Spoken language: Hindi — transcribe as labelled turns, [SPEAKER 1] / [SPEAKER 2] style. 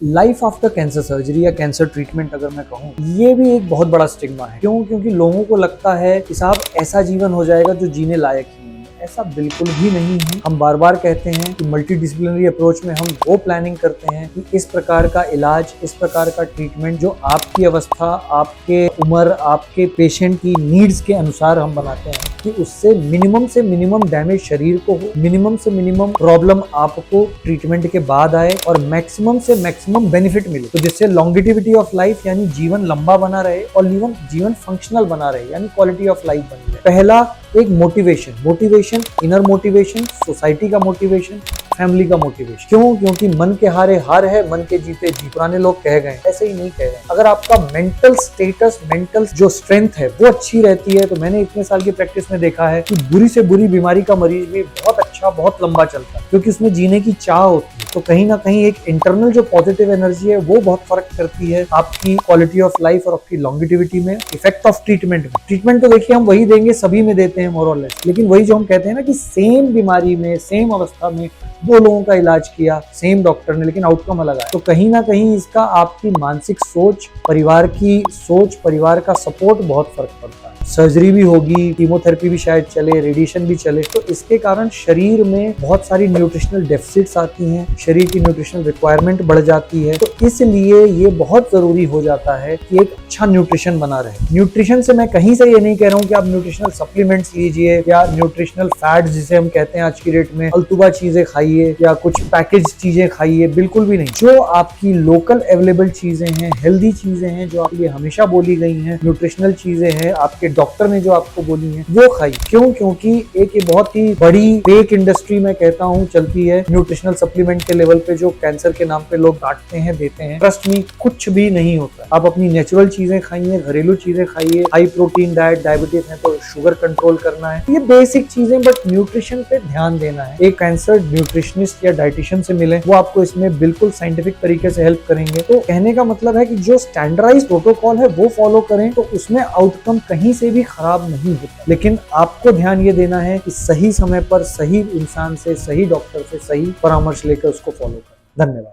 [SPEAKER 1] लाइफ आफ्टर कैंसर सर्जरी या कैंसर ट्रीटमेंट अगर मैं कहूँ, ये भी एक बहुत बड़ा स्टिग्मा है। क्यों? क्योंकि लोगों को लगता है कि साहब ऐसा जीवन हो जाएगा जो जीने लायक ही नहीं है। ऐसा बिल्कुल भी नहीं है। हम बार बार कहते हैं कि मल्टी डिसिप्लिनरी अप्रोच में हम वो प्लानिंग करते हैं कि इस प्रकार का इलाज, इस प्रकार का ट्रीटमेंट जो आपकी अवस्था, आपके उम्र, आपके पेशेंट की नीड्स के अनुसार हम बनाते हैं कि उससे से मिनिमम डैमेज शरीर को हो, मिनिमम से मिनिमम प्रॉब्लम आपको ट्रीटमेंट के बाद आए और मैक्सिमम से मैक्सिमम बेनिफिट मिले। तो जिससे लॉन्गेटिविटी ऑफ लाइफ यानी जीवन लंबा बना रहे और जीवन फंक्शनल बना रहे यानी क्वालिटी ऑफ लाइफ बनी रहे। पहला एक मोटिवेशन, इनर मोटिवेशन, सोसाइटी का मोटिवेशन, फैमिली का मोटिवेशन। क्यों? क्योंकि मन के हारे हार है, मन के जीते जीत। पुराने लोग कह गए, ऐसे ही नहीं कह गए। अगर आपका मेंटल स्टेटस, मेंटल जो स्ट्रेंथ है वो अच्छी रहती है, तो मैंने इतने साल की प्रैक्टिस में देखा है कि बुरी से बुरी बीमारी का मरीज भी बहुत अच्छा, बहुत लंबा चलता है, क्योंकि उसमें जीने की चाह होती है। तो कहीं ना कहीं एक इंटरनल जो पॉजिटिव एनर्जी है वो बहुत फर्क करती है आपकी क्वालिटी ऑफ लाइफ और आपकी लॉन्गेटिविटी में। इफेक्ट ऑफ ट्रीटमेंट तो देखिए हम वही देंगे, सभी में देते हैं मोर और लेस, लेकिन वही जो हम कहते हैं ना कि सेम बीमारी में, सेम अवस्था में दो लोगों का इलाज किया सेम डॉक्टर ने, लेकिन आउटकम अलग आया। तो कहीं ना कहीं इसका आपकी मानसिक सोच, परिवार की सोच, परिवार का सपोर्ट बहुत फर्क पड़ता है। सर्जरी भी होगी, कीमोथेरेपी भी शायद चले, रेडिएशन भी चले, तो इसके कारण शरीर में बहुत सारी न्यूट्रिशनल डेफिसिट्स आती हैं, शरीर की न्यूट्रिशनल रिक्वायरमेंट बढ़ जाती है। तो इसलिए ये बहुत जरूरी हो जाता है कि एक अच्छा न्यूट्रिशन बना रहे। न्यूट्रिशन से मैं कहीं से ये नहीं कह रहा हूँ कि आप न्यूट्रिशनल सप्लीमेंट्स लीजिए या न्यूट्रिशनल फैट्स जिसे हम कहते हैं आज की डेट में, अल्तुबा चीजें खाइए या कुछ पैकेज चीजें खाइए, बिल्कुल भी नहीं। जो आपकी लोकल अवेलेबल चीजें हैं, हेल्दी चीजें हैं, जो आपके लिए हमेशा बोली गई हैं, न्यूट्रिशनल चीजें हैं, आपके डॉक्टर ने जो आपको बोली है वो खाइए। क्यों? क्योंकि एक ये बहुत ही बड़ी फेक इंडस्ट्री मैं कहता हूँ चलती है न्यूट्रिशनल सप्लीमेंट के लेवल पे, जो कैंसर के नाम पे लोग बांटते हैं, देते हैं। ट्रस्ट मी, कुछ भी नहीं होता। आप अपनी नेचुरल चीजें खाइए, घरेलू चीजें खाइए, हाई प्रोटीन डाइट, डायबिटीज है तो शुगर कंट्रोल करना है, ये बेसिक चीजें, बट न्यूट्रिशन पे ध्यान देना है। एक कैंसर न्यूट्रिशनिस्ट या डाइटिशियन से मिले, वो आपको इसमें बिल्कुल साइंटिफिक तरीके से हेल्प करेंगे। तो कहने का मतलब है कि जो स्टैंडर्डाइज्ड प्रोटोकॉल है वो फॉलो करें, तो उसमें आउटकम कहीं से भी खराब नहीं होता। लेकिन आपको ध्यान ये देना है कि सही समय पर सही इंसान से, सही डॉक्टर से सही परामर्श लेकर उसको फॉलो करें। धन्यवाद।